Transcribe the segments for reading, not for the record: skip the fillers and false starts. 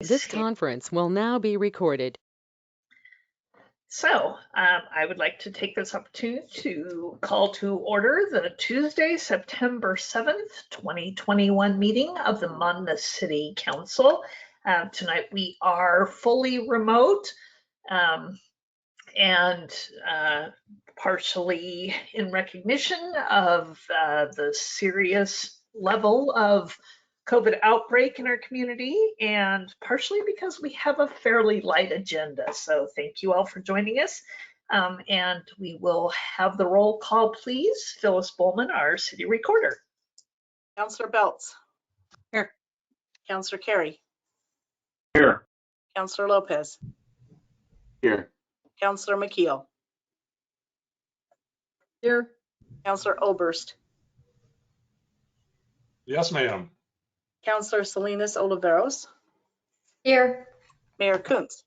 This conference will now be recorded. So I would like to take this opportunity to call to order the Tuesday, September 7th, 2021 meeting of the Monmouth City Council. Tonight we are fully remote and partially in recognition of the serious level of COVID outbreak in our community, and partially because we have a fairly light agenda. So thank you all for joining us. And we will have the roll call, please. Phyllis Bowman, our city recorder. Councillor Belts. Here. Councillor Carey. Here. Councillor Lopez. Here. Councillor McKeel. Here. Councillor Oberst. Yes, ma'am. Councillor Salinas Oliveros. Here. Mayor Kuntz.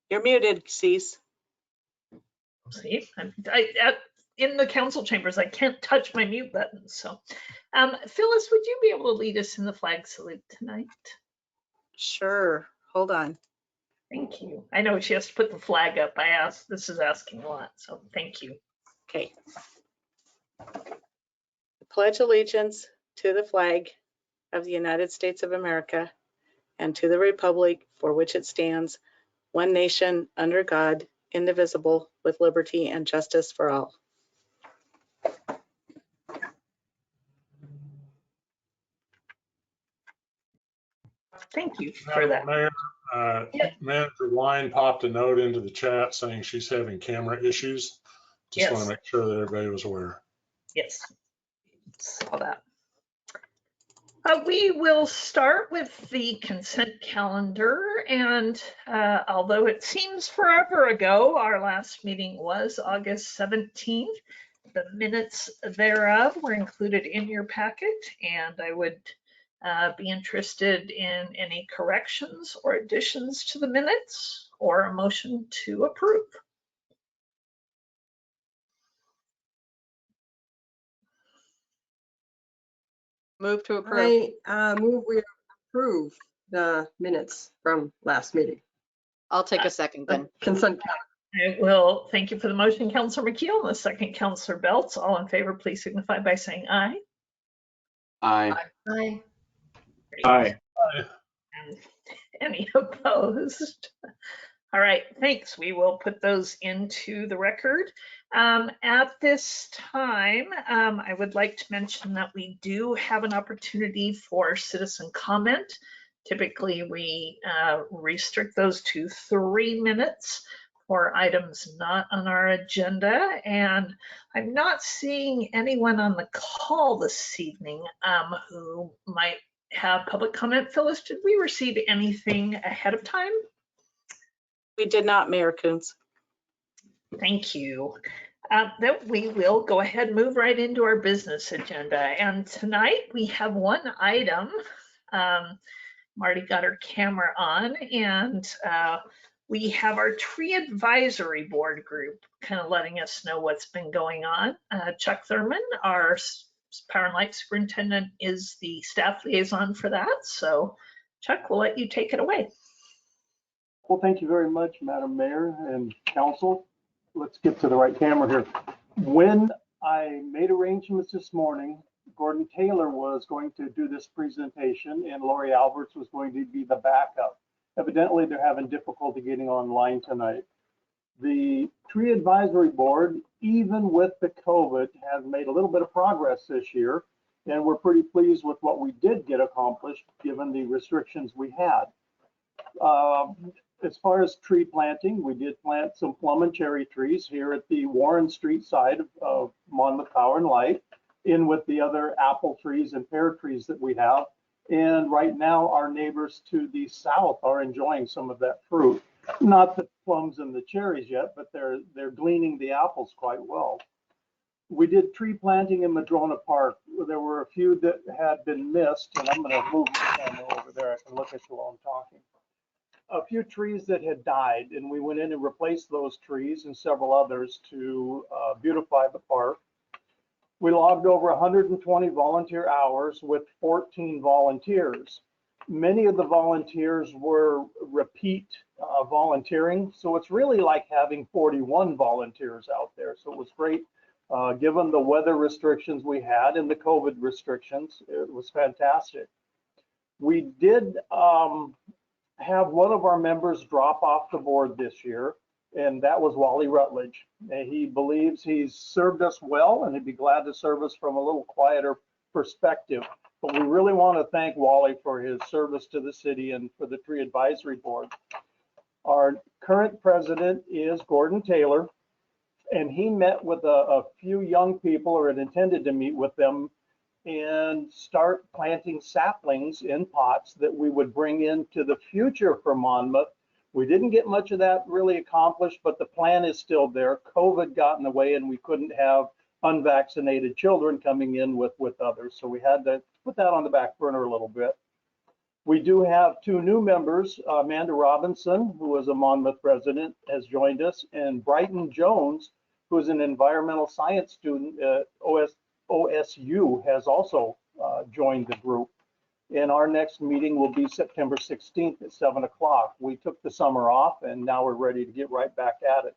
You're muted, Cease. See, in the council chambers, I can't touch my mute button. So, Phyllis, would you be able to lead us in the flag salute tonight? Sure. Hold on. Thank you. I know she has to put the flag up. This is asking a lot, so thank you. Okay. Pledge allegiance to the flag of the United States of America and to the republic for which it stands, one nation under God, indivisible, with liberty and justice for all. Thank you for that. Mayor, Manager Wine popped a note into the chat saying she's having camera issues. Just want to make sure that everybody was aware. Yes, saw that. We will start with the consent calendar, and although it seems forever ago, our last meeting was August 17th. The minutes thereof were included in your packet, and I would be interested in any corrections or additions to the minutes or a motion to approve. Move to approve. I move we approve the minutes from last meeting. I'll take a second then. Consent calendar. I will thank you for the motion, Councillor McKeel, and the second, Councillor Belts. All in favor, please signify by saying aye. Aye. Aye. Aye. And any opposed? All right, thanks. We will put those into the record. At this time, I would like to mention that we do have an opportunity for citizen comment. Typically, we restrict those to 3 minutes for items not on our agenda. And I'm not seeing anyone on the call this evening who might have public comment. Phyllis, did we receive anything ahead of time? We did not, Mayor Kuntz. Thank you. Then we will go ahead and move right into our business agenda. And tonight we have one item. Marty got her camera on, and we have our tree advisory board group kind of letting us know what's been going on. Chuck Thurman, our Power and Light Superintendent, is the staff liaison for that. So Chuck, we'll let you take it away. Well, thank you very much, Madam Mayor and Council. Let's get to the right camera here. When I made arrangements this morning, Gordon Taylor was going to do this presentation and Lori Alberts was going to be the backup. Evidently, they're having difficulty getting online tonight. The Tree Advisory Board, even with the COVID, has made a little bit of progress this year, and we're pretty pleased with what we did get accomplished given the restrictions we had. As far as tree planting, we did plant some plum and cherry trees here at the Warren Street side of Monmouth Power and Light, in with the other apple trees and pear trees that we have. And right now, our neighbors to the south are enjoying some of that fruit. Not the plums and the cherries yet, but they're gleaning the apples quite well. We did tree planting in Madrona Park. There were a few that had been missed, and I'm going to move my camera over there. I can look at you while I'm talking. A few trees that had died, and we went in and replaced those trees and several others to beautify the park. We logged over 120 volunteer hours with 14 volunteers. Many of the volunteers were repeat volunteering, so it's really like having 41 volunteers out there. So it was great, given the weather restrictions we had and the COVID restrictions. It was fantastic. We did have one of our members drop off the board this year, and that was Wally Rutledge. He believes he's served us well, and he'd be glad to serve us from a little quieter perspective. But we really want to thank Wally for his service to the city and for the Tree Advisory Board. Our current president is Gordon Taylor, and he met with a few young people, or had intended to meet with them, and start planting saplings in pots that we would bring into the future for Monmouth. We didn't get much of that really accomplished, but the plan is still there. COVID got in the way, and we couldn't have unvaccinated children coming in with others. So we had to put that on the back burner a little bit. We do have two new members. Amanda Robinson, who is a Monmouth resident, has joined us, and Brighton Jones, who is an environmental science student at OSU, has also joined the group. And our next meeting will be September 16th at 7 o'clock. We took the summer off, and now we're ready to get right back at it.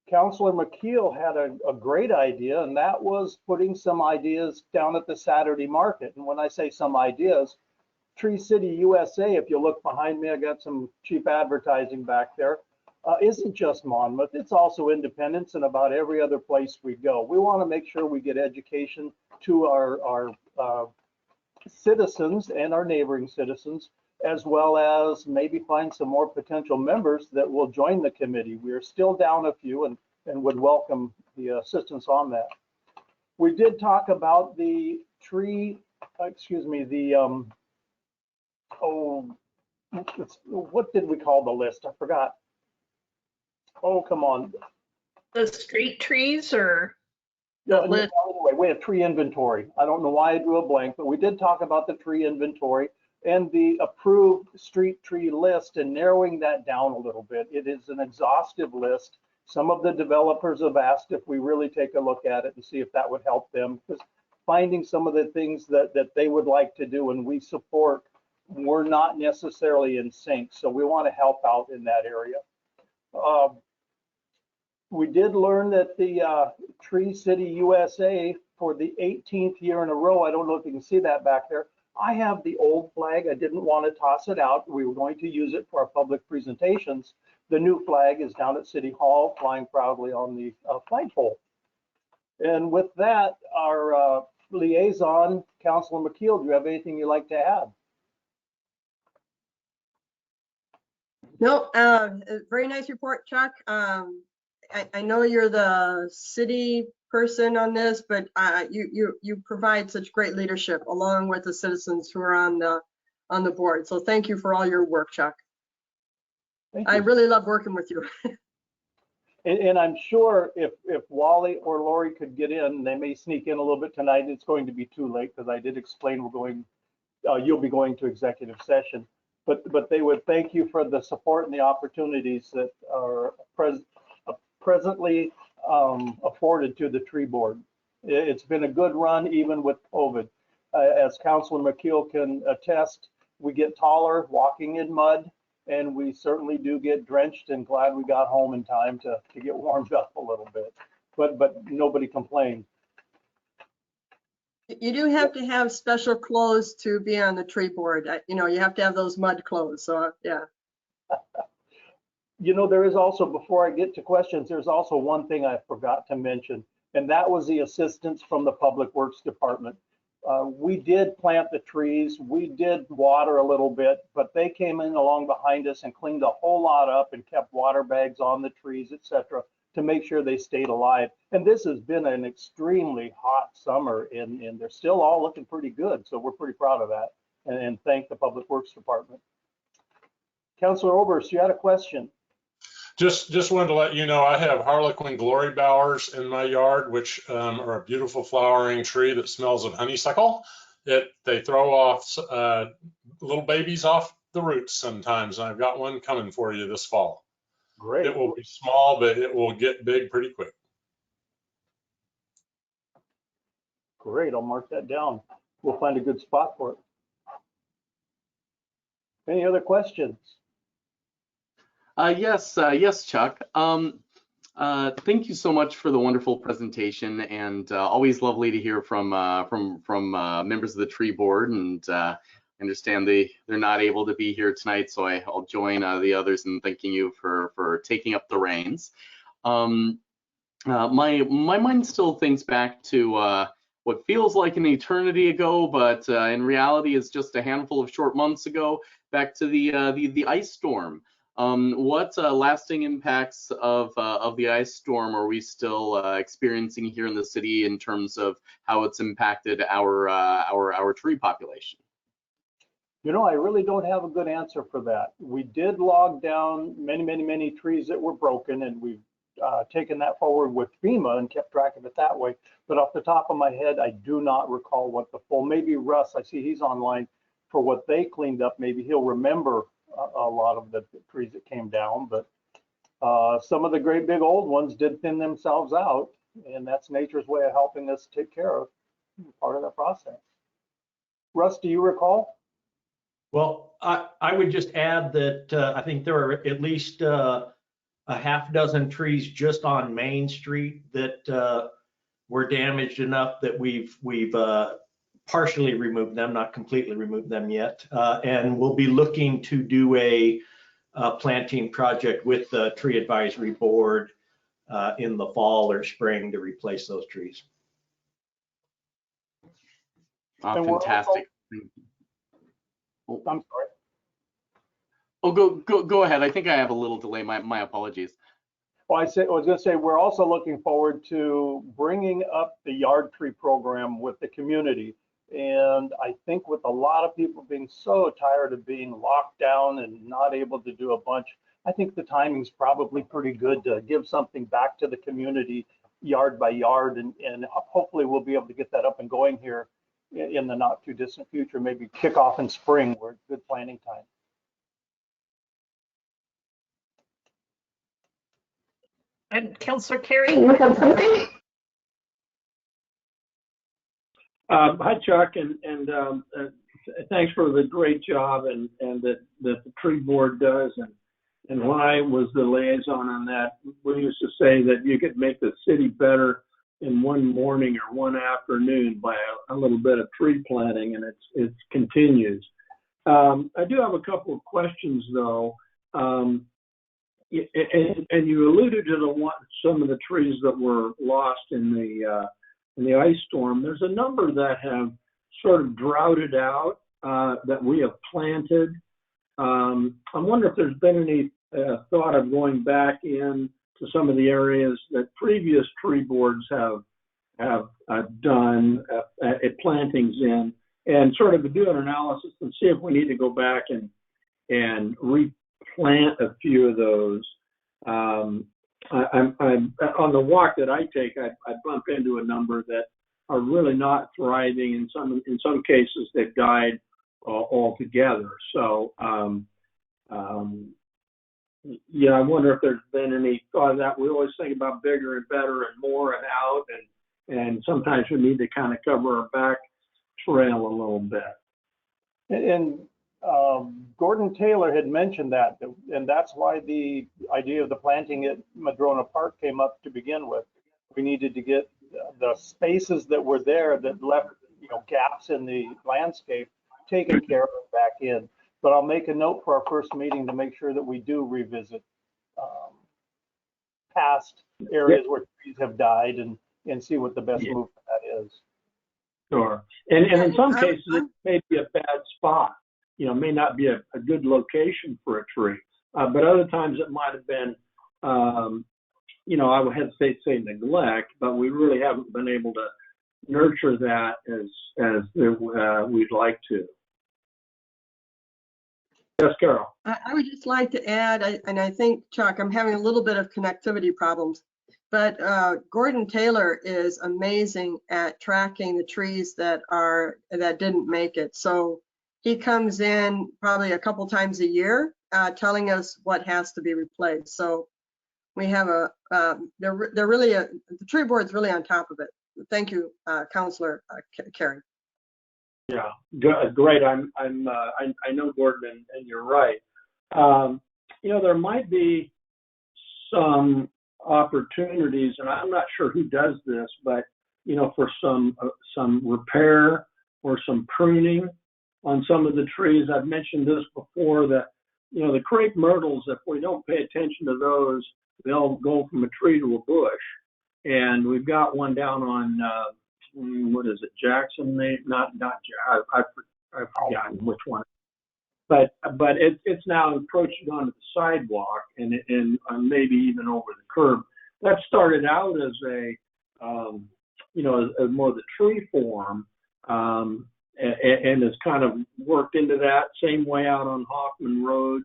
Councilor McKeel had a great idea, and that was putting some ideas down at the Saturday market. And when I say some ideas, Tree City USA, if you look behind me, I got some cheap advertising back there, isn't just Monmouth, it's also Independence and about every other place we go. We want to make sure we get education to our citizens and our neighboring citizens, as well as maybe find some more potential members that will join the committee. We are still down a few and would welcome the assistance on that. We did talk about the tree, what did we call the list? I forgot. Oh, come on. The street trees or? No, anyway, we have tree inventory. I don't know why I drew a blank, but we did talk about the tree inventory and the approved street tree list and narrowing that down a little bit. It is an exhaustive list. Some of the developers have asked if we really take a look at it and see if that would help them, because finding some of the things that they would like to do and we support, we're not necessarily in sync. So we want to help out in that area. We did learn that the Tree City USA, for the 18th year in a row, I don't know if you can see that back there, I have the old flag. I didn't want to toss it out. We were going to use it for our public presentations. The new flag is down at City Hall, flying proudly on the flagpole. And with that, our liaison, Councilor McKeel, do you have anything you'd like to add? No, very nice report, Chuck. I know you're the city person on this, but you provide such great leadership along with the citizens who are on the board. So thank you for all your work, Chuck. Thank you. I really love working with you. And I'm sure if Wally or Lori could get in, they may sneak in a little bit tonight. It's going to be too late because I did explain we're going. You'll be going to executive session, but they would thank you for the support and the opportunities that are presently afforded to the tree board. It's been a good run even with COVID. As Councilor McKeel can attest, we get taller walking in mud, and we certainly do get drenched, and glad we got home in time to get warmed up a little bit, but nobody complained. You do have to have special clothes to be on the tree board. You have to have those mud clothes, so yeah. There is also, before I get to questions, there's also one thing I forgot to mention, and that was the assistance from the Public Works Department. We did plant the trees, we did water a little bit, but they came in along behind us and cleaned a whole lot up and kept water bags on the trees, etc., to make sure they stayed alive. And this has been an extremely hot summer, and they're still all looking pretty good. So we're pretty proud of that, and thank the Public Works Department. Councilor Oberst, you had a question. Just wanted to let you know I have Harlequin glory bowers in my yard, which are a beautiful flowering tree that smells of honeysuckle. They throw off little babies off the roots sometimes, and I've got one coming for you this fall. Great. It will be small, but it will get big pretty quick. Great, I'll mark that down. We'll find a good spot for it. Any other questions? Yes, Chuck. Thank you so much for the wonderful presentation, and always lovely to hear from members of the tree board. And I understand they're not able to be here tonight, so I'll join the others in thanking you for taking up the reins. My mind still thinks back to what feels like an eternity ago, but in reality is just a handful of short months ago, back to the ice storm. What lasting impacts of the ice storm are we still experiencing here in the city in terms of how it's impacted our tree population? You know, I really don't have a good answer for that. We did log down many trees that were broken, and we've taken that forward with FEMA and kept track of it that way. But off the top of my head, I do not recall what the full, maybe Russ, I see he's online, for what they cleaned up. Maybe he'll remember a lot of the trees that came down, but some of the great big old ones did thin themselves out, and that's nature's way of helping us take care of part of that process. Russ, do you recall? Well, I would just add that I think there are at least a half dozen trees just on Main Street that were damaged enough that we've partially removed them, not completely removed them yet, and we'll be looking to do a planting project with the Tree Advisory Board in the fall or spring to replace those trees. Fantastic. I'm sorry. Oh, go ahead. I think I have a little delay. My apologies. Well, I was going to say, we're also looking forward to bringing up the yard tree program with the community. And I think with a lot of people being so tired of being locked down and not able to do a bunch, I think the timing's probably pretty good to give something back to the community yard by yard. And hopefully we'll be able to get that up and going here in the not too distant future, maybe kick off in spring where it's good planting time. And Councillor Carey, you have something? Hi, Chuck, and thanks for the great job and that the tree board does. And when I was the liaison on that, we used to say that you could make the city better in one morning or one afternoon by a little bit of tree planting, and it continues. I do have a couple of questions though. And you alluded to some of the trees that were lost in the ice storm. There's a number that have sort of droughted out that we have planted. I wonder if there's been any thought of going back in to some of the areas that previous tree boards have done plantings in, and sort of do an analysis and see if we need to go back and replant a few of those. I'm on the walk that I take, I bump into a number that are really not thriving. In some cases, they've died altogether. So, yeah, I wonder if there's been any thought of that. We always think about bigger and better and more and out, and sometimes we need to kind of cover our back trail a little bit. And Gordon Taylor had mentioned that, and that's why the idea of the planting at Madrona Park came up to begin with. We needed to get the spaces that were there that left, gaps in the landscape taken care of back in. But I'll make a note for our first meeting to make sure that we do revisit past areas where trees have died and see what the best move for that is. Sure. And in some cases, it may be a bad spot. May not be a good location for a tree. But other times it might have been, I would hesitate to say neglect, but we really haven't been able to nurture that as we'd like to. Yes, Carol. I would just like to add, and I think, Chuck, I'm having a little bit of connectivity problems, but Gordon Taylor is amazing at tracking the trees that didn't make it. So he comes in probably a couple times a year telling us what has to be replaced. So we have the tree board's really on top of it. thank you, Counselor Carey. Yeah, great. I know Gordon, and you're right. There might be some opportunities, and I'm not sure who does this, but for some repair or some pruning on some of the trees. I've mentioned this before, that the crepe myrtles, if we don't pay attention to those, they'll go from a tree to a bush. And we've got one down on what is it, Jackson? Not I've forgotten which one. But it's now encroaching onto the sidewalk and maybe even over the curb. That started out as as more the tree form, and has kind of worked into that. Same way out on Hoffman Road.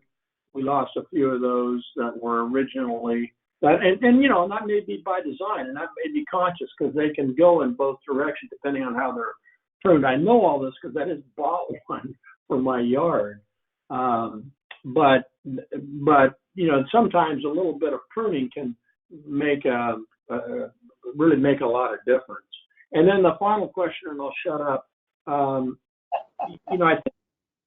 We lost a few of those that were originally, and that may be by design, and that may be conscious, because they can go in both directions depending on how they're pruned. I know all this because I just bought one for my yard. But sometimes a little bit of pruning can really make a lot of difference. And then the final question, and I'll shut up. I think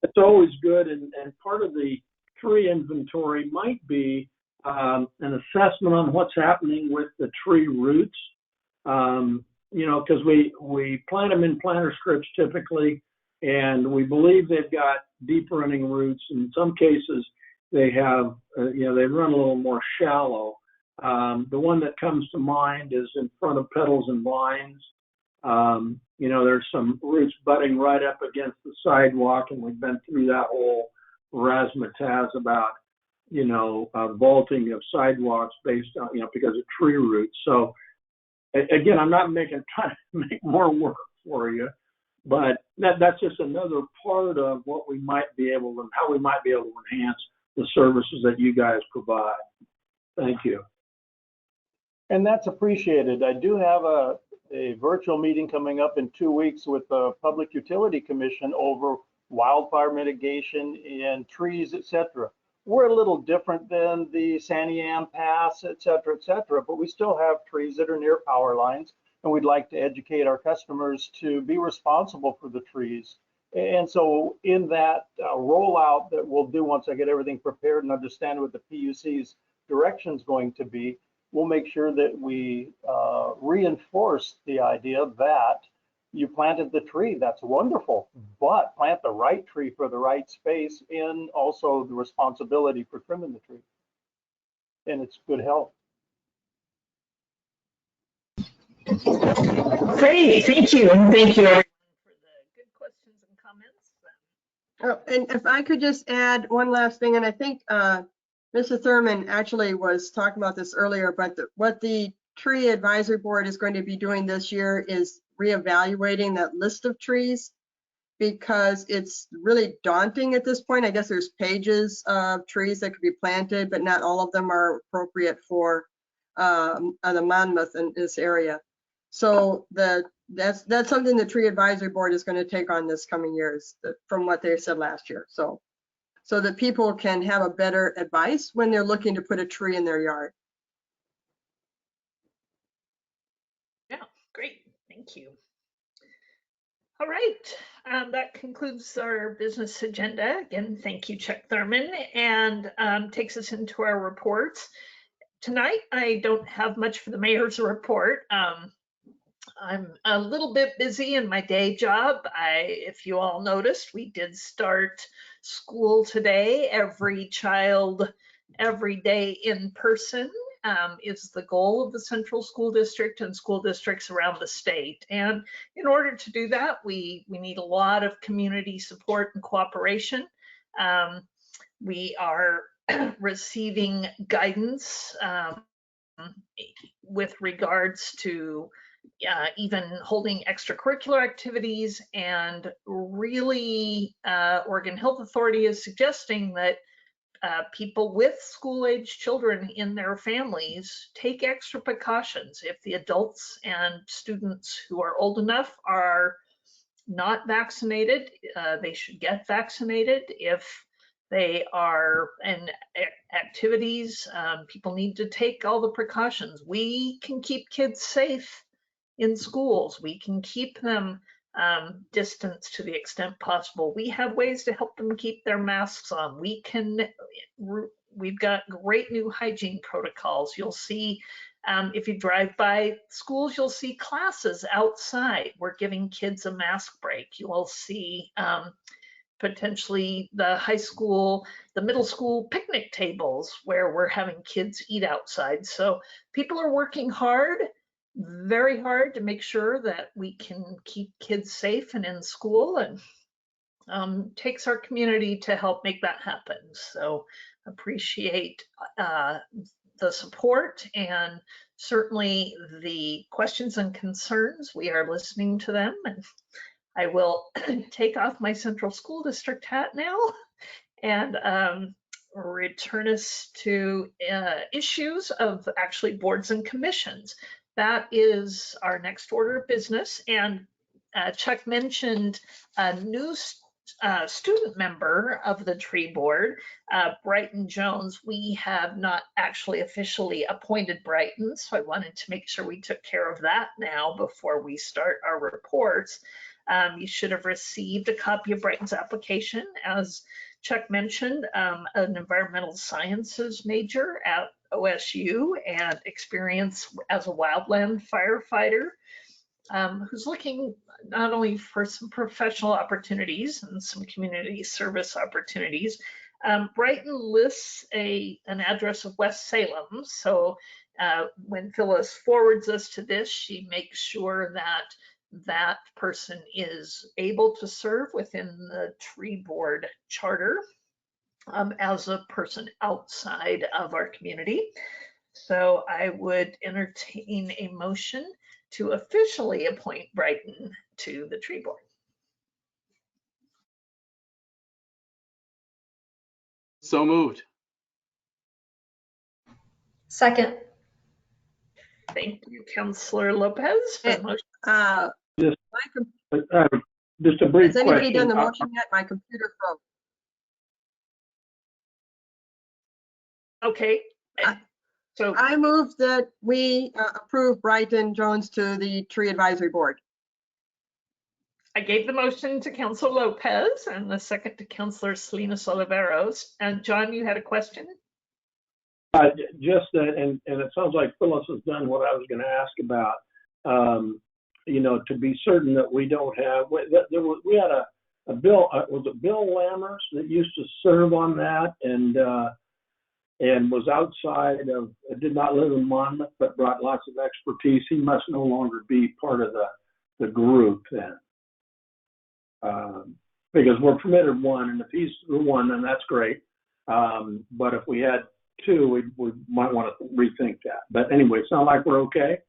it's always good, and part of the tree inventory might be an assessment on what's happening with the tree roots. Because we plant them in planter strips typically, and we believe they've got deep running roots. In some cases, they have, they run a little more shallow. The one that comes to mind is in front of Petals and Vines. There's some roots butting right up against the sidewalk, and we've been through that whole razzmatazz about, vaulting of sidewalks based on, because of tree roots. So again, I'm not trying to make more work for you, but that's just another part of what we might be able to, how we might be able to enhance the services that you guys provide. Thank you. And that's appreciated. I do have a virtual meeting coming up in 2 weeks with the Public Utility Commission over wildfire mitigation and trees, etc. We're a little different than the Santiam Pass, etc., but we still have trees that are near power lines, and we'd like to educate our customers to be responsible for the trees. And so in that rollout that we'll do once I get everything prepared and understand what the PUC's direction is going to be, we'll make sure that we reinforce the idea that you planted the tree, that's wonderful, but plant the right tree for the right space, and also the responsibility for trimming the tree. And it's good health. Great, thank you. And thank you everyone for the good questions and comments. Oh, and if I could just add one last thing, and I think Mr. Thurman actually was talking about this earlier, but what the Tree Advisory Board is going to be doing this year is reevaluating that list of trees, because it's really daunting at this point. I guess there's pages of trees that could be planted, but not all of them are appropriate for the Monmouth in this area. So that's something the Tree Advisory Board is going to take on this coming years, from what they said last year. So that people can have a better advice when they're looking to put a tree in their yard. Yeah, great, thank you. All right, that concludes our business agenda. Again, thank you, Chuck Thurman, and takes us into our reports. Tonight, I don't have much for the mayor's report. I'm a little bit busy in my day job. If you all noticed, we did start school today. Every child, every day in person is the goal of the Central School District and school districts around the state. And in order to do that, we need a lot of community support and cooperation. We are receiving guidance with regards to even holding extracurricular activities, and really Oregon Health Authority is suggesting that people with school-age children in their families take extra precautions. If the adults and students who are old enough are not vaccinated, they should get vaccinated. If they are in activities, people need to take all the precautions. We can keep kids safe in schools. We can keep them distanced to the extent possible. We have ways to help them keep their masks on. We've got great new hygiene protocols. You'll see, if you drive by schools, you'll see classes outside. We're giving kids a mask break. You will see potentially the high school, the middle school picnic tables where we're having kids eat outside. So people are working hard, very hard, to make sure that we can keep kids safe and in school, and takes our community to help make that happen. So appreciate the support and certainly the questions and concerns. We are listening to them, and I will take off my Central School District hat now and return us to issues of actually boards and commissions. That is our next order of business. And Chuck mentioned a new student member of the tree board, Brighton Jones. We have not actually officially appointed Brighton, so I wanted to make sure we took care of that now before we start our reports. You should have received a copy of Brighton's application. As Chuck mentioned, an environmental sciences major at OSU and experience as a wildland firefighter, who's looking not only for some professional opportunities and some community service opportunities. Brighton lists an address of West Salem. So when Phyllis forwards us to this, she makes sure that that person is able to serve within the tree board charter as a person outside of our community. So I would entertain a motion to officially appoint Brighton to the tree board. So moved. Second. Thank you, Councillor Lopez. For the motion. Just a brief Has anybody question. done the motion yet? My computer froze. Okay. So I move that we approve Brighton Jones to the Tree Advisory Board. I gave the motion to Councillor Lopez and the second to Councillor Salinas Oliveros. And John, you had a question? Just that, and it sounds like Phyllis has done what I was going to ask about. You know, to be certain that we don't have, we had a Bill, was it Bill Lammers that used to serve on that and was outside of, did not live in Monmouth, but brought lots of expertise. He must no longer be part of the group then. Because we're permitted one, and if he's the one, then that's great. But if we had two, we might want to rethink that. But anyway, sound like we're okay?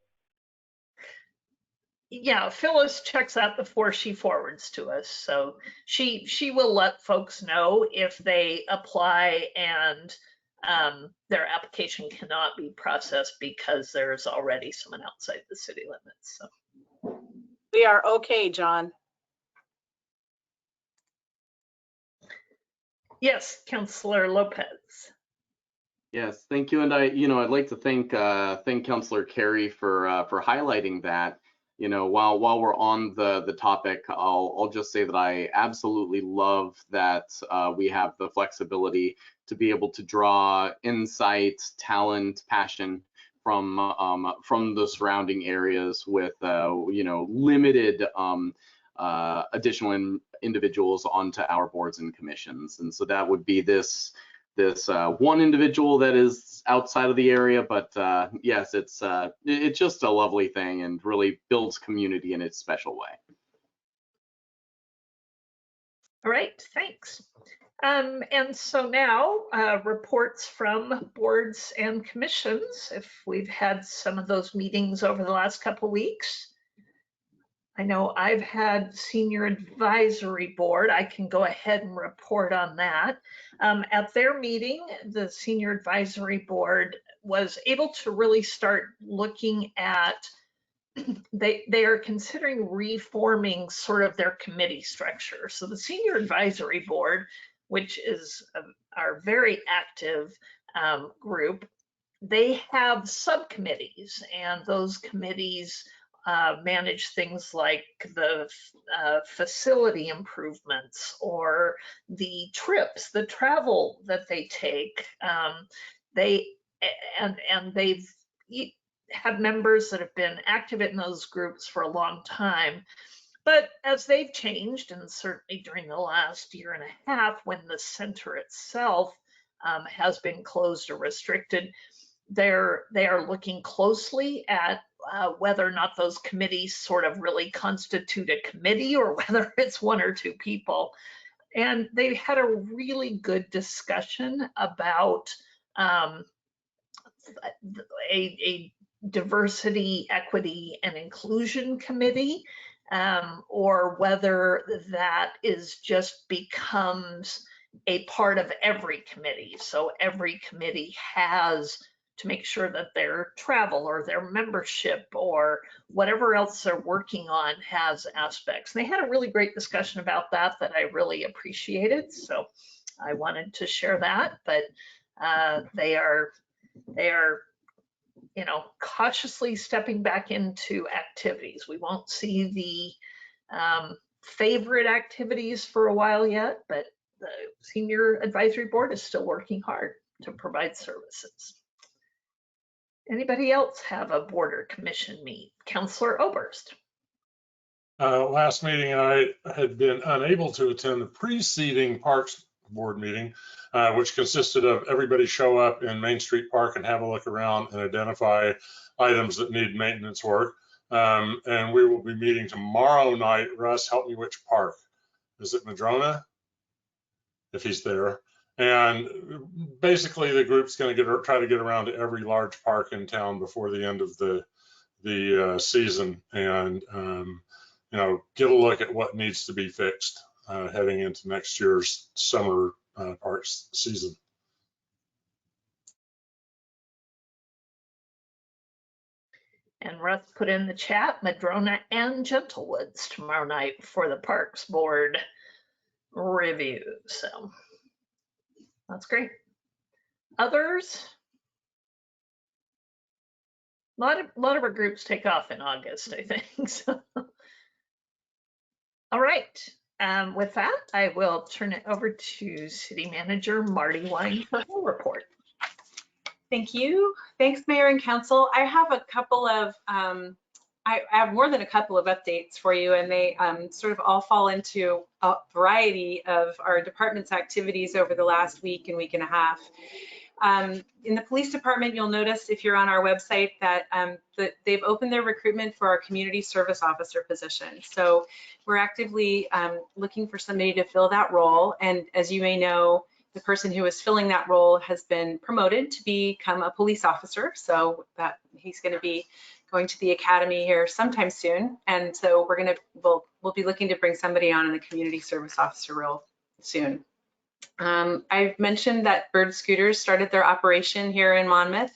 Yeah, Phyllis checks out before she forwards to us. So she will let folks know if they apply and their application cannot be processed because there's already someone outside the city limits. So We are okay, John. yes, Councillor Lopez. Yes, thank you. And I'd like to thank Councillor Carey for highlighting that. You know, while we're on the topic, I'll just say that I absolutely love that we have the flexibility to be able to draw insight, talent, passion from the surrounding areas with limited additional individuals onto our boards and commissions. And so that would be this one individual that is outside of the area, but yes, it's just a lovely thing and really builds community in its special way. All right, thanks. And so now reports from boards and commissions, if we've had some of those meetings over the last couple of weeks. I know I've had Senior Advisory Board. I can go ahead and report on that. At their meeting, the Senior Advisory Board was able to really start looking at, they are considering reforming sort of their committee structure. So the Senior Advisory Board, which is our very active group, they have subcommittees, and those committees manage things like the facility improvements or the trips, the travel that they take. They've had members that have been active in those groups for a long time. But as they've changed, and certainly during the last year and a half, when the center itself has been closed or restricted, they are looking closely at whether or not those committees sort of really constitute a committee or whether it's one or two people. And they had a really good discussion about a diversity, equity, and inclusion committee, or whether that is just becomes a part of every committee. So every committee has to make sure that their travel or their membership or whatever else they're working on has aspects. And they had a really great discussion about that I really appreciated. So I wanted to share that, but they are, you know, cautiously stepping back into activities. We won't see the favorite activities for a while yet, but the Senior Advisory Board is still working hard to provide services. Anybody else have a board or commission meet? Councillor Oberst. Last meeting, I had been unable to attend the preceding Parks Board meeting, which consisted of everybody show up in Main Street Park and have a look around and identify items that need maintenance work. And we will be meeting tomorrow night. Russ, help me, which park? Is it Madrona? If he's there. And basically the group's going to try to get around to every large park in town before the end of the season, and you know, get a look at what needs to be fixed heading into next year's summer parks season. And Russ put in the chat, Madrona and Gentlewoods tomorrow night for the Parks Board review. So that's great. Others? A lot of our groups take off in August, I think. So. All right. With that, I will turn it over to City Manager Marty Wine for her report. Thank you. Thanks, Mayor and Council. I have a couple of, I have more than a couple of updates for you, and they sort of all fall into a variety of our department's activities over the last week and a half. In the police department, you'll notice if you're on our website that, they've opened their recruitment for our community service officer position. So we're actively looking for somebody to fill that role. And as you may know, the person who is filling that role has been promoted to become a police officer. So that he's going to be going to the academy here sometime soon. And so we'll be looking to bring somebody on in the community service officer role soon. I've mentioned that Bird Scooters started their operation here in Monmouth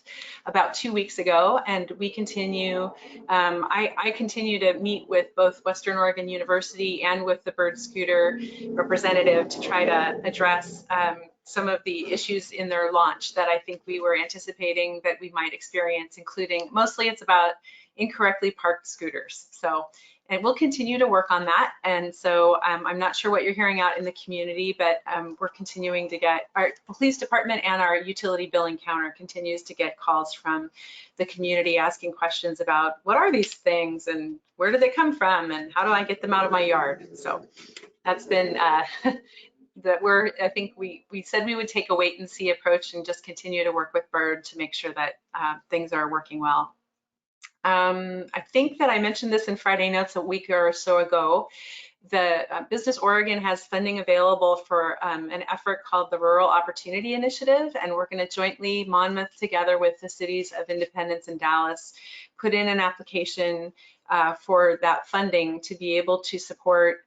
about 2 weeks ago, and we continue, I continue to meet with both Western Oregon University and with the Bird Scooter representative to try to address some of the issues in their launch that I think we were anticipating that we might experience, including mostly it's about incorrectly parked scooters. So, and we'll continue to work on that. And so I'm not sure what you're hearing out in the community, but we're continuing to get, our police department and our utility billing counter continues to get calls from the community asking questions about what are these things and where do they come from and how do I get them out of my yard? So that's been, I think we said we would take a wait and see approach and just continue to work with Bird to make sure that things are working well. I think that I mentioned this in Friday Notes a week or so ago. The Business Oregon has funding available for an effort called the Rural Opportunity Initiative, and we're going to jointly, Monmouth together with the cities of Independence and Dallas, put in an application for that funding to be able to support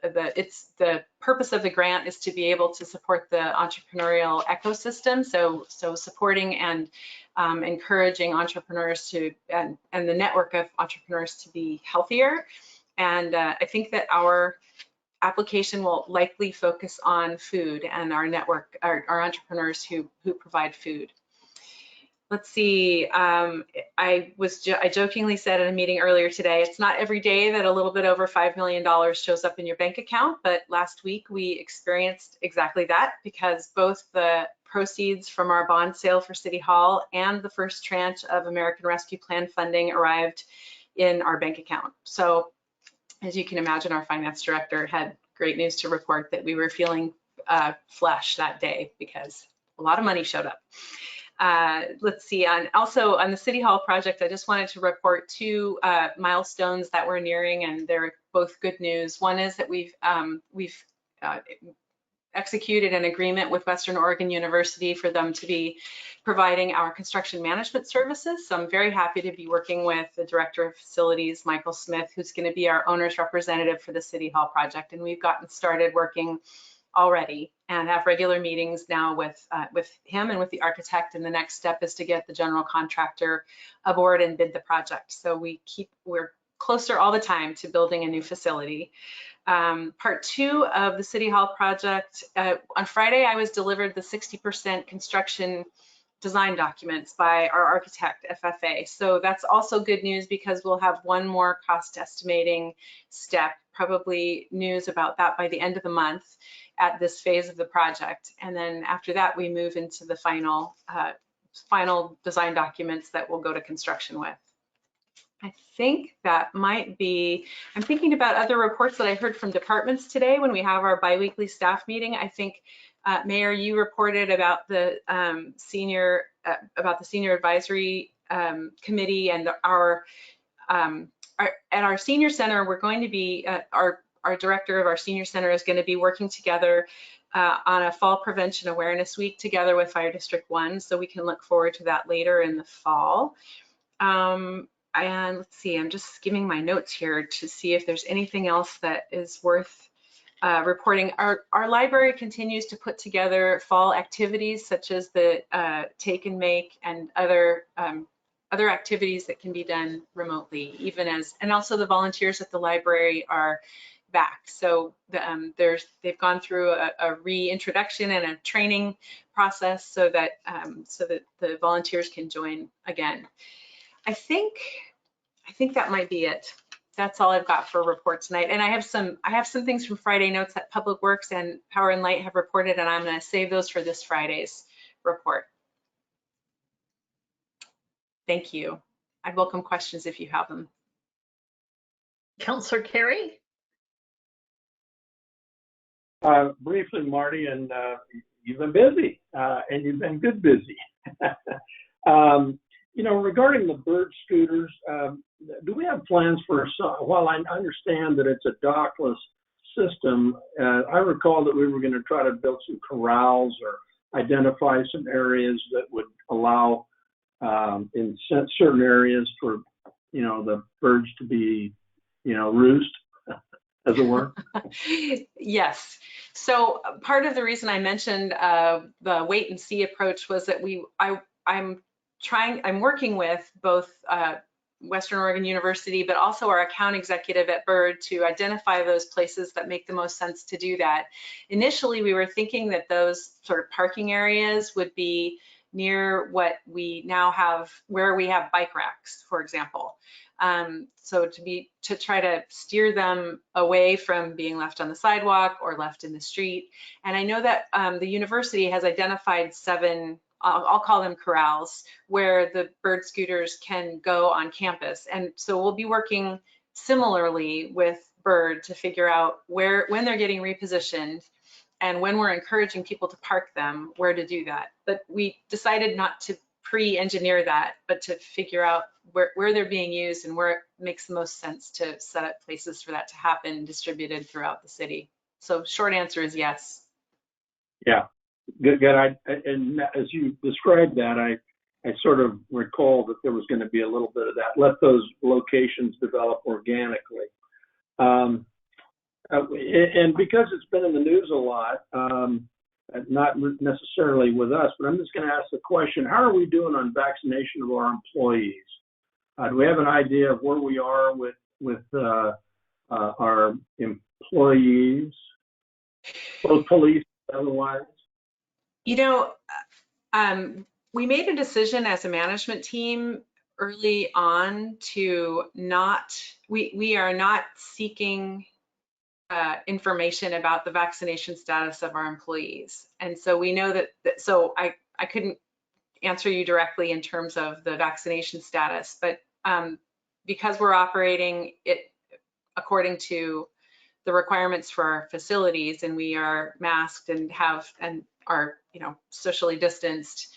the purpose of the grant is to be able to support the entrepreneurial ecosystem, so supporting and encouraging entrepreneurs to and the network of entrepreneurs to be healthier. And I think that our application will likely focus on food and our network, our entrepreneurs who provide food. let's see, I jokingly said in a meeting earlier today, it's not every day that a little bit over $5 million shows up in your bank account, but last week we experienced exactly that because both the proceeds from our bond sale for City Hall and the first tranche of American Rescue Plan funding arrived in our bank account. So as you can imagine, our finance director had great news to report that we were feeling flush that day because a lot of money showed up. Let's see, also on the City Hall project, I just wanted to report two milestones that we're nearing, and they're both good news. One is that we've executed an agreement with Western Oregon University for them to be providing our construction management services. So I'm very happy to be working with the Director of Facilities, Michael Smith, who's going to be our owner's representative for the City Hall project. And we've gotten started working already and have regular meetings now with him and with the architect. And the next step is to get the general contractor aboard and bid the project. So we're closer all the time to building a new facility. Part two of the City Hall project, on Friday, I was delivered the 60% construction design documents by our architect, FFA. So that's also good news because we'll have one more cost estimating step, probably news about that by the end of the month at this phase of the project. And then after that, we move into the final design documents that we'll go to construction with. I think that might be, I'm thinking about other reports that I heard from departments today when we have our biweekly staff meeting. I think, Mayor, you reported about the senior advisory committee and at our senior center, we're going to be, our director of our senior center is going to be working together on a fall prevention awareness week together with Fire District 1. So we can look forward to that later in the fall. And let's see, I'm just skimming my notes here to see if there's anything else that is worth reporting. Our library continues to put together fall activities such as the take and make and other activities that can be done remotely, and also the volunteers at the library are back. So they've gone through a reintroduction and a training process so that the volunteers can join again. I think that might be it. That's all I've got for report tonight. And I have some things from Friday notes that Public Works and Power and Light have reported, and I'm going to save those for this Friday's report. Thank you. I'd welcome questions if you have them. Councillor Carey? Briefly, Marty, and you've been busy, and you've been good busy. You know, regarding the bird scooters, do we have plans for while I understand that it's a dockless system, I recall that we were going to try to build some corrals or identify some areas that would allow in certain areas for, you know, the birds to be, you know, roost, as it were. Yes. So part of the reason I mentioned the wait and see approach was that I'm working with both Western Oregon University, but also our account executive at Bird to identify those places that make the most sense to do that. Initially, we were thinking that those sort of parking areas would be near what we now have, where we have bike racks, for example. So to try to steer them away from being left on the sidewalk or left in the street. And I know that the university has identified 7, I'll call them corrals, where the bird scooters can go on campus. And so we'll be working similarly with Bird to figure out when they're getting repositioned and when we're encouraging people to park them, where to do that. But we decided not to pre-engineer that, but to figure out where they're being used and where it makes the most sense to set up places for that to happen distributed throughout the city. So short answer is yes. Yeah, good. And as you described that, I sort of recall that there was going to be a little bit of that. Let those locations develop organically. And because it's been in the news a lot, not necessarily with us, but I'm just going to ask the question, how are we doing on vaccination of our employees? Do we have an idea of where we are with our employees, both police and otherwise? You know, we made a decision as a management team early on to we are not seeking information about the vaccination status of our employees. And so we know so I couldn't answer you directly in terms of the vaccination status, but because we're operating it according to the requirements for our facilities, and we are masked and are socially distanced,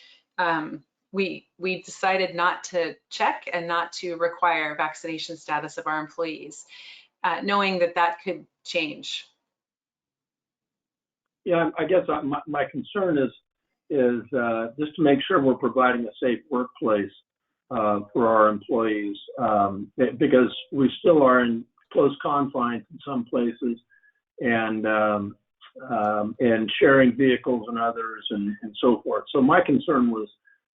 we decided not to check and not to require vaccination status of our employees, knowing that could change. Yeah, I guess my concern is just to make sure we're providing a safe workplace for our employees, because we still are in close confines in some places, and sharing vehicles and others and so forth. So my concern was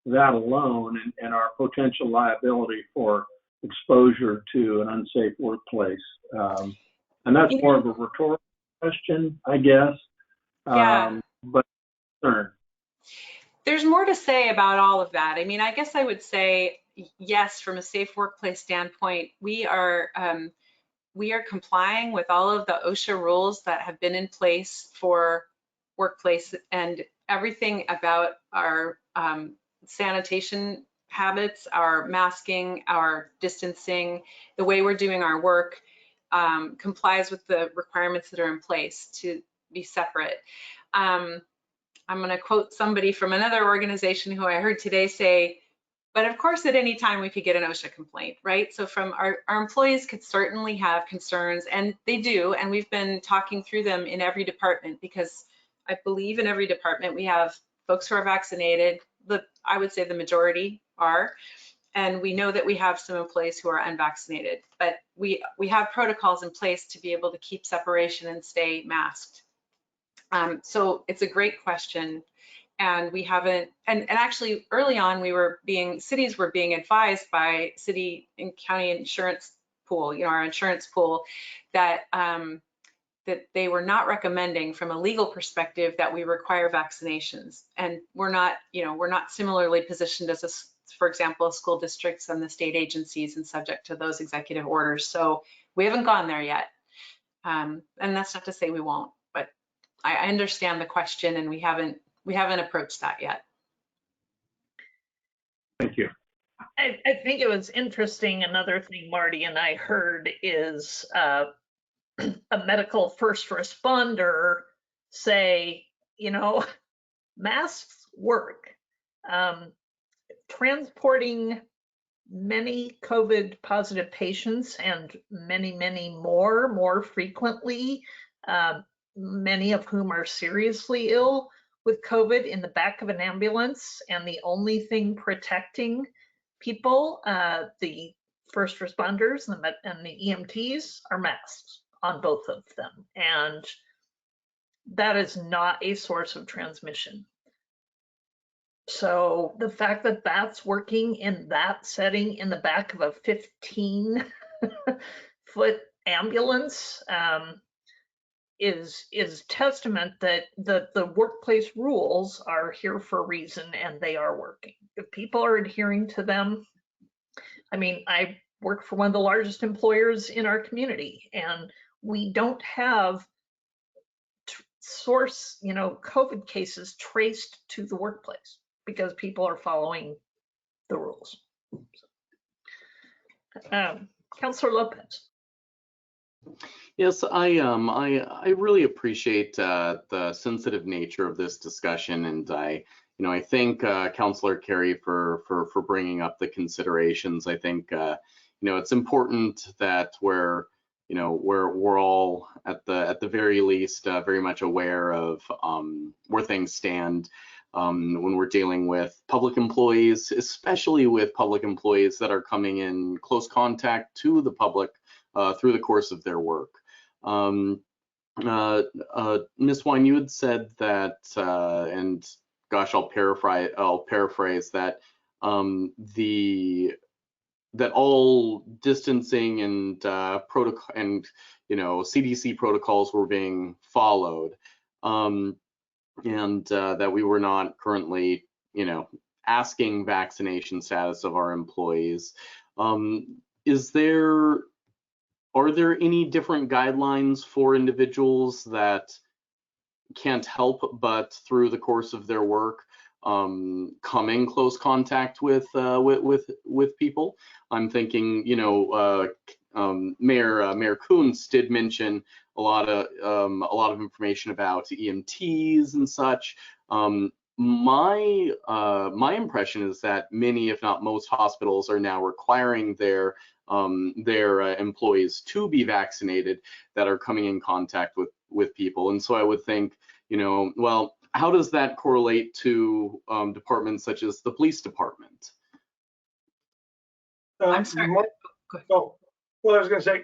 that alone and our potential liability for exposure to an unsafe workplace. And that's more of a rhetorical question, I guess. Yeah. But concern. There's more to say about all of that. I mean, I guess I would say, yes, from a safe workplace standpoint, we are complying with all of the OSHA rules that have been in place for workplace, and everything about our sanitation habits, our masking, our distancing, the way we're doing our work complies with the requirements that are in place to be separate. I'm going to quote somebody from another organization who I heard today say, but of course, at any time we could get an OSHA complaint, right? So from our employees could certainly have concerns, and they do, and we've been talking through them in every department, because I believe in every department we have folks who are vaccinated. I would say the majority are, and we know that we have some employees who are unvaccinated, but we have protocols in place to be able to keep separation and stay masked. So it's a great question. And we haven't, and actually early on cities were being advised by city and county insurance pool, our insurance pool, that that they were not recommending from a legal perspective that we require vaccinations. And we're not similarly positioned as for example, school districts and the state agencies and subject to those executive orders. So we haven't gone there yet. And that's not to say we won't, but I understand the question, and we haven't approached that yet. Thank you. I think it was interesting. Another thing Marty and I heard is a medical first responder say, masks work. Transporting many COVID positive patients and many more frequently, many of whom are seriously ill with COVID, in the back of an ambulance, and the only thing protecting people, the first responders and the EMTs, are masks on both of them. And that is not a source of transmission. So the fact that that's working in that setting in the back of a 15-foot ambulance is testament that the workplace rules are here for a reason, and they are working. If people are adhering to them, I mean, I work for one of the largest employers in our community, and we don't have source, COVID cases traced to the workplace because people are following the rules. Councilor Lopez. Yes, I really appreciate the sensitive nature of this discussion, and I thank Councilor Carey for bringing up the considerations. I think it's important that we're all at the very least very much aware of where things stand when we're dealing with public employees, especially with public employees that are coming in close contact to the public through the course of their work. Ms. Wine, you had said that, and gosh, I'll paraphrase that, that all distancing and protocol and CDC protocols were being followed, and that we were not currently asking vaccination status of our employees. Are there any different guidelines for individuals that can't help but through the course of their work come in close contact with people? I'm thinking, Mayor Kuntz did mention a lot of information about EMTs and such. My impression is that many, if not most, hospitals are now requiring their employees to be vaccinated that are coming in contact with people. And so I would think, well, how does that correlate to departments such as the police department? I'm sorry. Well, I was going to say,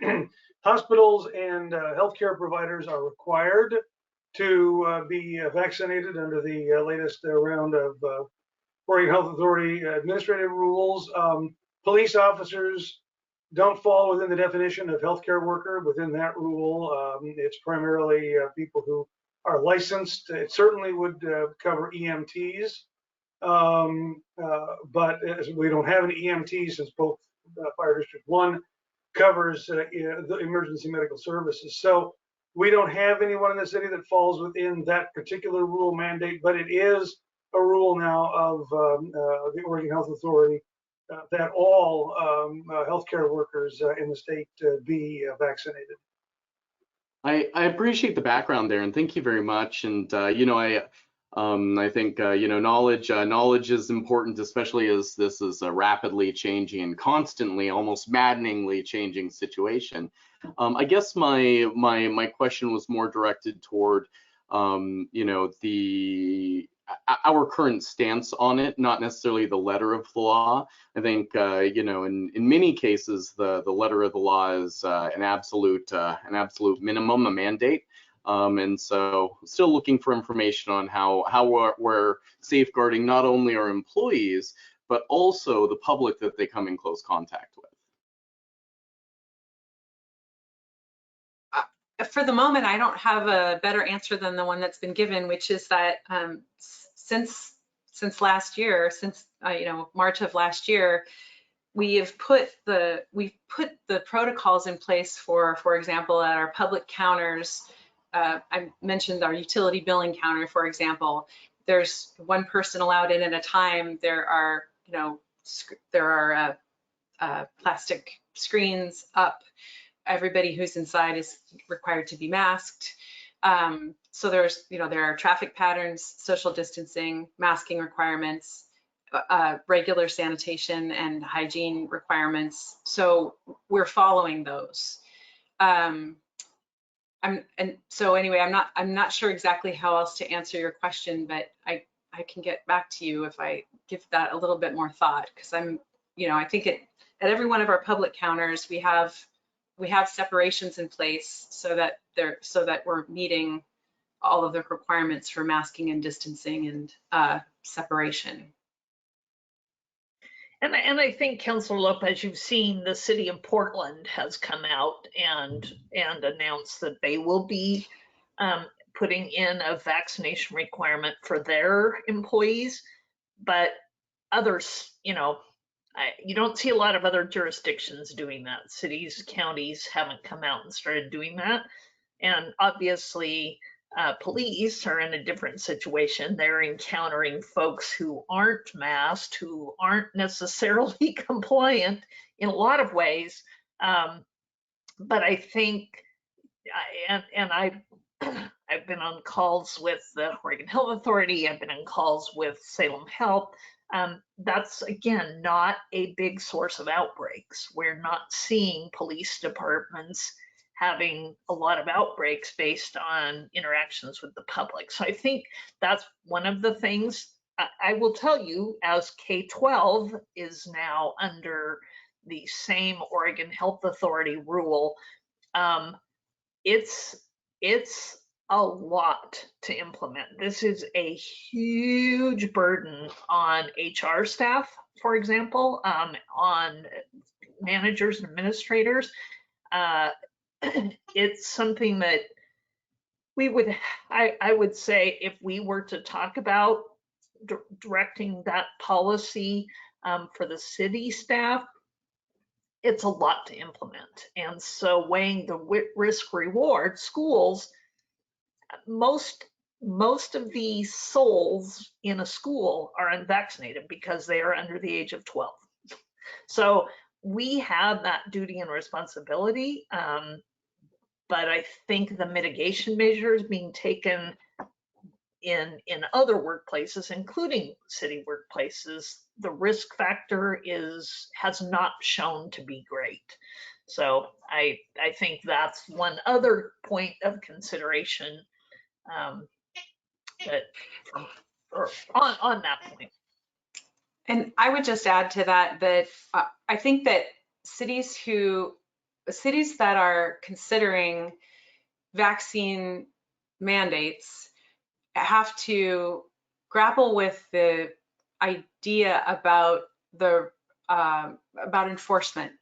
hospitals and healthcare providers are required to be vaccinated under the latest round of Oregon Health Authority administrative rules. Police officers don't fall within the definition of healthcare worker within that rule. It's primarily people who are licensed. It certainly would cover EMTs, but we don't have any EMTs since both Fire District 1 covers the emergency medical services. So we don't have anyone in the city that falls within that particular rule mandate, but it is a rule now of the Oregon Health Authority that all healthcare workers in the state be vaccinated. I appreciate the background there, and thank you very much. And I think knowledge is important, especially as this is a rapidly changing and constantly, almost maddeningly changing situation. I guess my question was more directed toward our current stance on it, not necessarily the letter of the law. I think in many cases the letter of the law is an absolute minimum, a mandate. And so still looking for information on how we're safeguarding not only our employees, but also the public that they come in close contact with. For the moment, I don't have a better answer than the one that's been given, which is that since last year, since March of last year, we've put the protocols in place for example, at our public counters. I mentioned our utility billing counter, for example. There's one person allowed in at a time. There are plastic screens up. Everybody who's inside is required to be masked. So there are traffic patterns, social distancing, masking requirements, regular sanitation and hygiene requirements. So we're following those. I'm not sure exactly how else to answer your question, but I can get back to you if I give that a little bit more thought, because I think at every one of our public counters we have separations in place so that we're meeting all of the requirements for masking and distancing and separation. And I think, Councilor Lopez, you've seen the city of Portland has come out and announced that they will be putting in a vaccination requirement for their employees, but others, you don't see a lot of other jurisdictions doing that. Cities, counties haven't come out and started doing that. And obviously, police are in a different situation. They're encountering folks who aren't masked, who aren't necessarily compliant in a lot of ways. But I think, I've been on calls with the Oregon Health Authority. I've been on calls with Salem Health. That's, again, not a big source of outbreaks. We're not seeing police departments having a lot of outbreaks based on interactions with the public. So I think that's one of the things. I will tell you, as K-12 is now under the same Oregon Health Authority rule, it's a lot to implement. This is a huge burden on HR staff, for example, on managers and administrators. It's something that I would say, if we were to talk about directing that policy for the city staff, it's a lot to implement. And so weighing the risk reward, schools, most of the souls in a school are unvaccinated because they are under the age of 12. So we have that duty and responsibility. But I think the mitigation measures being taken in other workplaces, including city workplaces, the risk factor has not shown to be great. So I think that's one other point of consideration on that point. And I would just add to that I think that cities that are considering vaccine mandates have to grapple with the idea about enforcement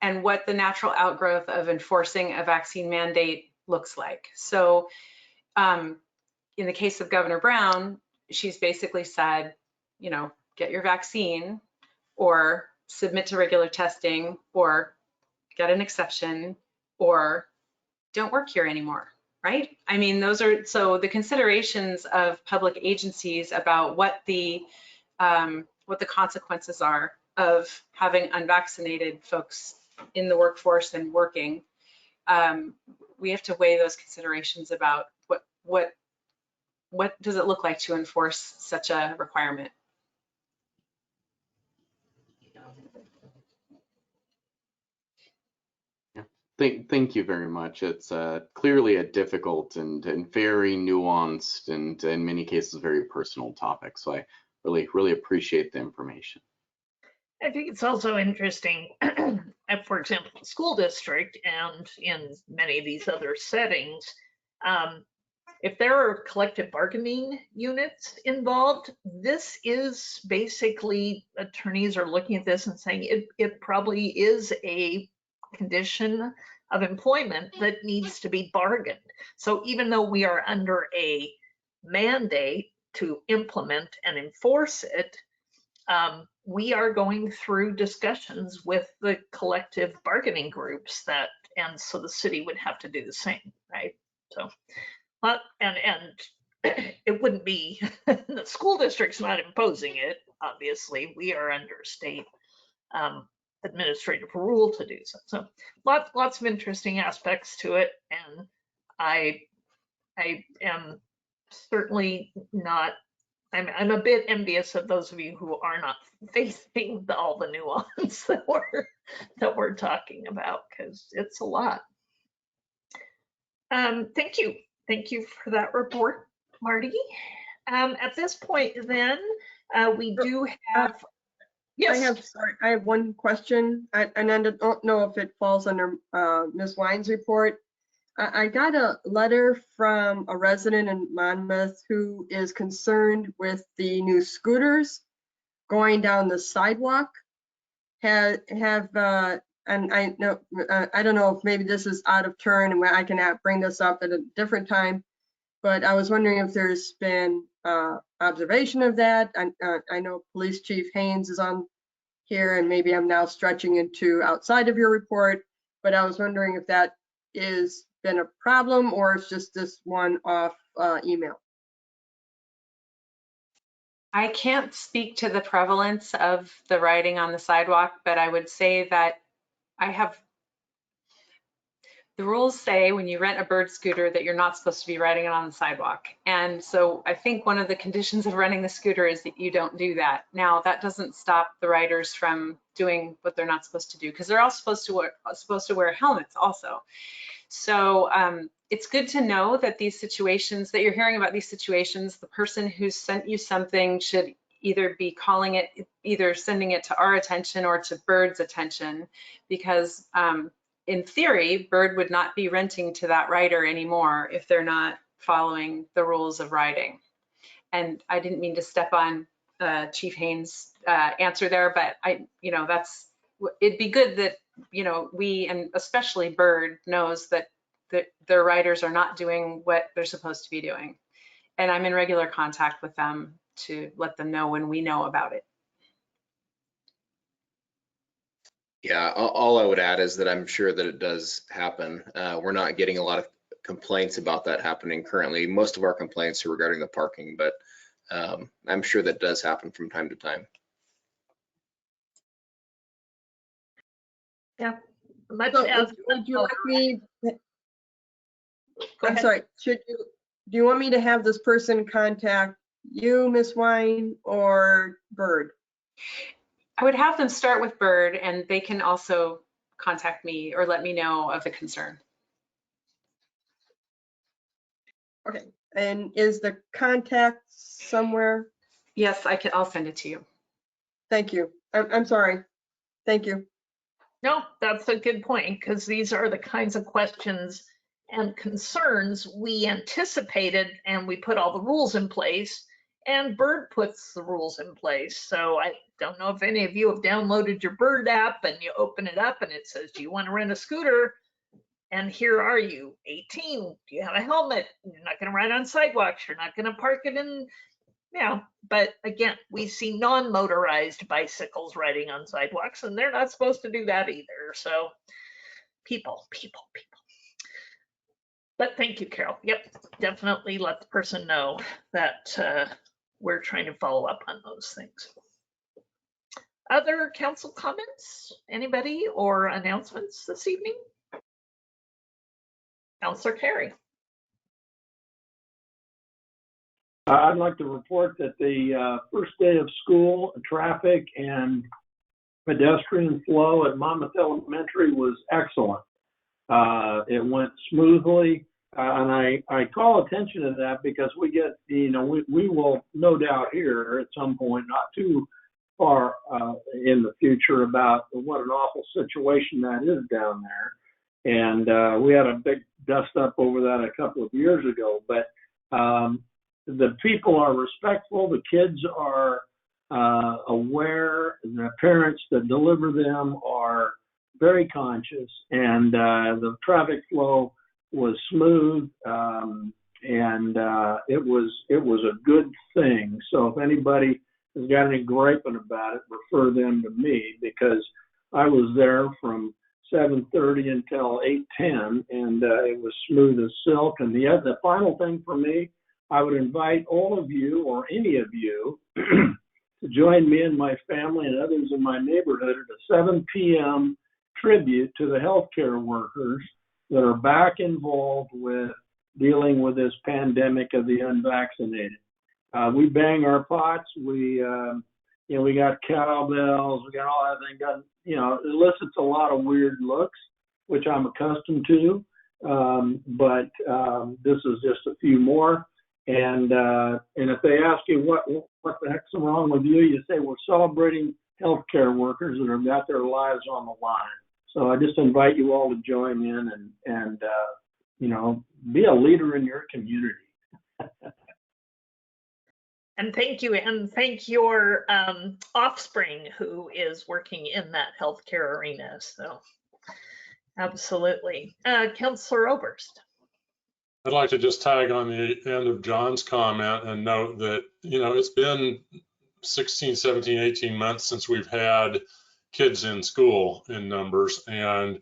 and what the natural outgrowth of enforcing a vaccine mandate looks like. So in the case of Governor Brown, she's basically said, you know, get your vaccine or submit to regular testing or get an exception or don't work here anymore, right? I mean, so the considerations of public agencies about what the consequences are of having unvaccinated folks in the workforce and working. We have to weigh those considerations about what does it look like to enforce such a requirement. Thank you very much. It's clearly a difficult and very nuanced and in many cases very personal topic. So I really appreciate the information. I think it's also interesting, for example, the school district and in many of these other settings, if there are collective bargaining units involved, this is basically, attorneys are looking at this and saying it probably is a condition of employment that needs to be bargained. So even though we are under a mandate to implement and enforce it, we are going through discussions with the collective bargaining groups and so the city would have to do the same, right? So, and it wouldn't be, the school district's not imposing it, obviously. We are under state administrative rule to do so. So lots of interesting aspects to it, and I am certainly not, I'm a bit envious of those of you who are not facing all the nuance that we're talking about, because it's a lot. Thank you for that report, Marty. At this point, then we do have. Yes. I have one question, and I don't know if it falls under Ms. Wine's report. I got a letter from a resident in Monmouth who is concerned with the new scooters going down the sidewalk. And I know I don't know if maybe this is out of turn and I can bring this up at a different time, but I was wondering if there's been observation of that. I know Police Chief Haynes is on here, and maybe I'm now stretching into outside of your report, but I was wondering if that is been a problem or it's just this one-off email. I can't speak to the prevalence of the riding on the sidewalk, but I would say that the rules say when you rent a bird scooter that you're not supposed to be riding it on the sidewalk. And so I think one of the conditions of renting the scooter is that you don't do that. Now, that doesn't stop the riders from doing what they're not supposed to do, because they're all supposed to wear helmets also. So it's good to know that these situations, that you're hearing about these situations, the person who sent you something should either be calling it, either sending it to our attention or to Bird's attention, because in theory, Bird would not be renting to that rider anymore if they're not following the rules of riding. And I didn't mean to step on Chief Haynes' answer there, but it'd be good that, we, and especially Bird, knows that their riders are not doing what they're supposed to be doing. And I'm in regular contact with them let them know when we know about it. Yeah, all I would add is that I'm sure that it does happen. We're not getting a lot of complaints about that happening currently. Most of our complaints are regarding the parking, but I'm sure that does happen from time to time. Yeah. So, would you like me? I'm sorry. Do you want me to have this person contact you, Ms. Wine, or Bird? I would have them start with Bird, and they can also contact me or let me know of the concern. Okay. And is the contact somewhere? Yes, I'll send it to you. Thank you. I'm sorry. Thank you. No, that's a good point, because these are the kinds of questions and concerns we anticipated, and we put all the rules in place, and Bird puts the rules in place. So I don't know if any of you have downloaded your Bird app and you open it up and it says, do you want to rent a scooter? And here are you, 18, do you have a helmet? You're not going to ride on sidewalks. You're not going to park it in, but again, we see non-motorized bicycles riding on sidewalks, and they're not supposed to do that either. So people. But thank you, Carol. Yep, definitely let the person know that we're trying to follow up on those things. Other council comments? Anybody, or announcements this evening? Councilor Carey. I'd like to report that the first day of school, traffic and pedestrian flow at Monmouth Elementary was excellent. It went smoothly, and I call attention to that because we get, we will no doubt hear at some point, not too far in the future, about what an awful situation that is down there. And we had a big dust up over that a couple of years ago, but the people are respectful, the kids are aware, the parents that deliver them are very conscious, and the traffic flow was smooth, and it was a good thing. So if anybody has got any griping about it, refer them to me, because I was there from 7:30 until 8:10, and it was smooth as silk. And the final thing for me, I would invite all of you, or any of you, to join me and my family and others in my neighborhood at a 7 p.m. tribute to the healthcare workers that are back involved with dealing with this pandemic of the unvaccinated. We bang our pots. We got cowbells. We got all that thing done. It elicits a lot of weird looks, which I'm accustomed to. But this is just a few more. And if they ask you what the heck's wrong with you, you say we're celebrating healthcare workers that have got their lives on the line. So I just invite you all to join in and be a leader in your community. And thank you, and thank your offspring who is working in that healthcare arena. So absolutely. Councilor Oberst. I'd like to just tag on the end of John's comment and note that, it's been 16, 17, 18 months since we've had kids in school in numbers. And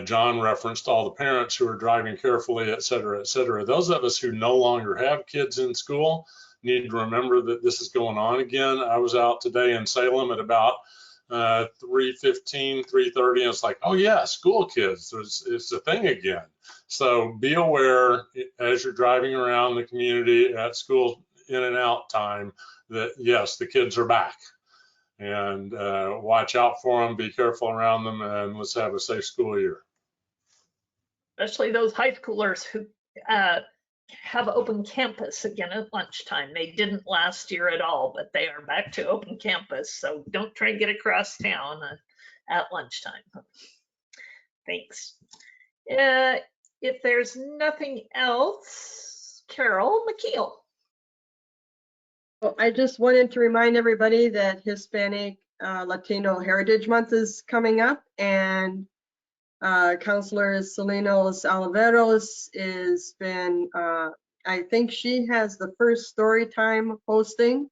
John referenced all the parents who are driving carefully, et cetera, et cetera. Those of us who no longer have kids in school need to remember that this is going on again. I was out today in Salem at about 3:15, 3:30, and it's like, oh yeah, school kids, it's a thing again. So be aware as you're driving around the community at school in and out time that yes, the kids are back, and watch out for them, be careful around them, and let's have a safe school year. Especially those high schoolers who have open campus again at lunchtime. They didn't last year at all, but they are back to open campus. So don't try and get across town at lunchtime. Thanks. If there's nothing else, Carol McKeel. Well, I just wanted to remind everybody that Hispanic Latino Heritage Month is coming up, and Councilor Salinas Oliveros has been, I think she has the first story time hosting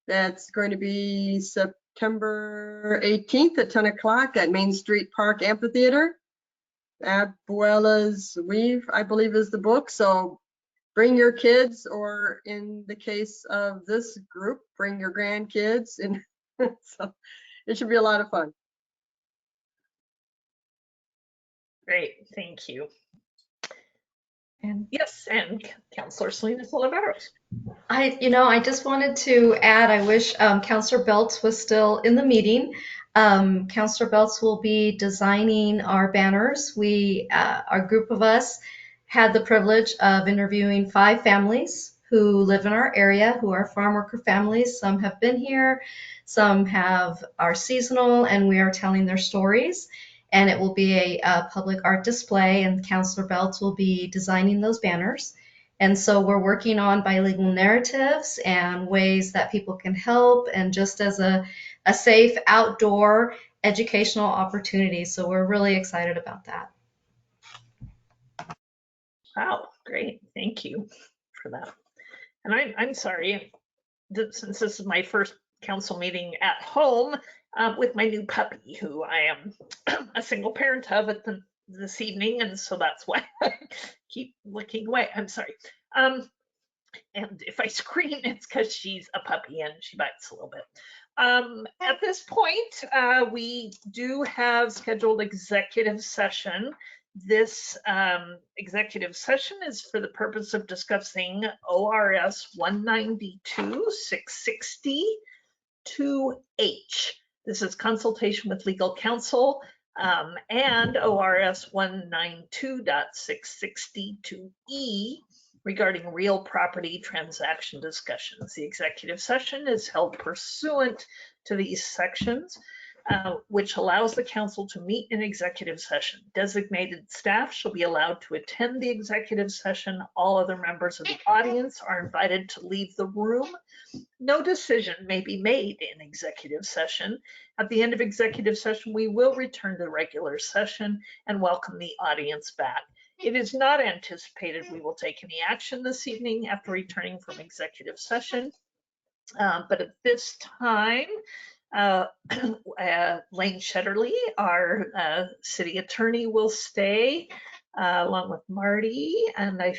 That's going to be September 18th at 10 o'clock at Main Street Park Amphitheater. Abuela's Weave, I believe, is the book. So bring your kids, or in the case of this group, bring your grandkids. And so it should be a lot of fun. Great, thank you. And yes, and Councilor Salinas Oliveros. I just wanted to add, I wish Councilor Belts was still in the meeting. Councilor Belts will be designing our banners. Our group of us had the privilege of interviewing 5 families who live in our area, who are farm worker families. Some have been here, some are seasonal, and we are telling their stories. And it will be a public art display, and Councilor Belts will be designing those banners. And so we're working on bilingual narratives and ways that people can help, and just as a safe outdoor educational opportunity. So we're really excited about that. Wow, great, thank you for that. And I'm sorry, since this is my first council meeting at home with my new puppy, who I am a single parent of this evening, and so that's why I keep looking away. I'm sorry. And if I scream, it's because she's a puppy and she bites a little bit. At this point, we do have scheduled executive session. This executive session is for the purpose of discussing ORS 192-660-2H. This is consultation with legal counsel, and ORS 192.662E regarding real property transaction discussions. The executive session is held pursuant to these sections, which allows the council to meet in executive session. Designated staff shall be allowed to attend the executive session. All other members of the audience are invited to leave the room. No decision may be made in executive session. At the end of executive session, we will return to the regular session and welcome the audience back. It is not anticipated we will take any action this evening after returning from executive session. But at this time, Lane Shetterly, our city attorney, will stay along with Marty, and I